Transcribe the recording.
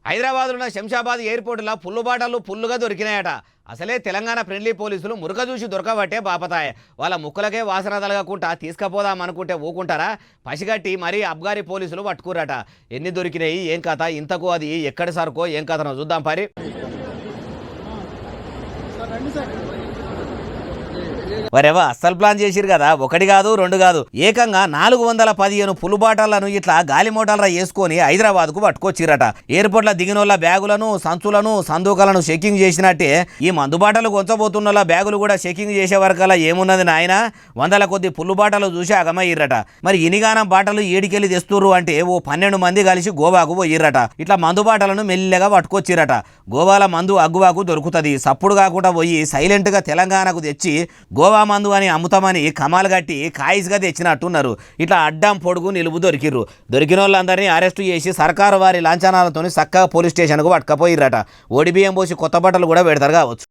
హైదరాబాద్లో శంషాబాద్ ఎయిర్పోర్టులో పుల్లు బాటలు పుల్లుగా దొరికినాయట. అసలే తెలంగాణ ఫ్రెండ్లీ పోలీసులు మురక చూసి దొరకబట్టే బాపతాయ. వాళ్ళ ముక్కలకే వాసన తలగకుండా తీసుకుపోదాం అనుకుంటే ఊకుంటారా? పసిగట్టి మరీ అబ్గారీ పోలీసులు పట్టుకురట. ఎన్ని దొరికినాయి, ఏం కథ, ఇంతకు అది ఎక్కడి సరుకో ఏం కథనో చూద్దాం పరి. వరేవా అస్సలు ప్లాన్ చేసిరు కదా, ఒకటి కాదు రెండు కాదు, ఏకంగా 415 పుల్లు బాటలను ఇట్లా గాలి మోటార్ల వేసుకొని హైదరాబాద్ కు పట్టుకొచ్చిరట. ఎయిర్పోర్ట్ల దిగినోళ్ళ బ్యాగులను, సంచులను, సందూకాలను చెకింగ్ చేసినట్టే ఈ మందు బాటలు కొంచబోతున్న బ్యాగులు కూడా చెకింగ్ చేసే వరకల్లా ఏమున్నది నాయన, వందల కొద్ది పుల్లు బాటలు చూసి అగమయ్యిరట. మరి ఇనిగానం బాటలు ఏడికెళ్ళి తెస్తుర్రు అంటే ఓ 12 మంది కలిసి గోవాకు పోయిర్రట. ఇట్లా మందు బాటలను మెల్లగా పట్టుకొచ్చిరట. గోవాల మందు అగ్గువాకు దొరుకుతుంది, సప్పుడు కాకుండా పోయి సైలెంట్ గా తెలంగాణకు తెచ్చి గోవా మందు అని అమ్ముతామని కమాలు కట్టి కాయిస్గా తెచ్చినట్టున్నారు. ఇట్లా అడ్డం పొడుగు నిలుపు దొరికిర్రు. దొరికిన వాళ్ళందరినీ అరెస్టు చేసి సర్కారు వారి లాంఛనాలతో చక్కగా పోలీస్ స్టేషన్కు పట్టుకపోయిర్రట. ఓడి బియ్యం పోసి కొత్త బట్టలు కూడా పెడతారు కావచ్చు.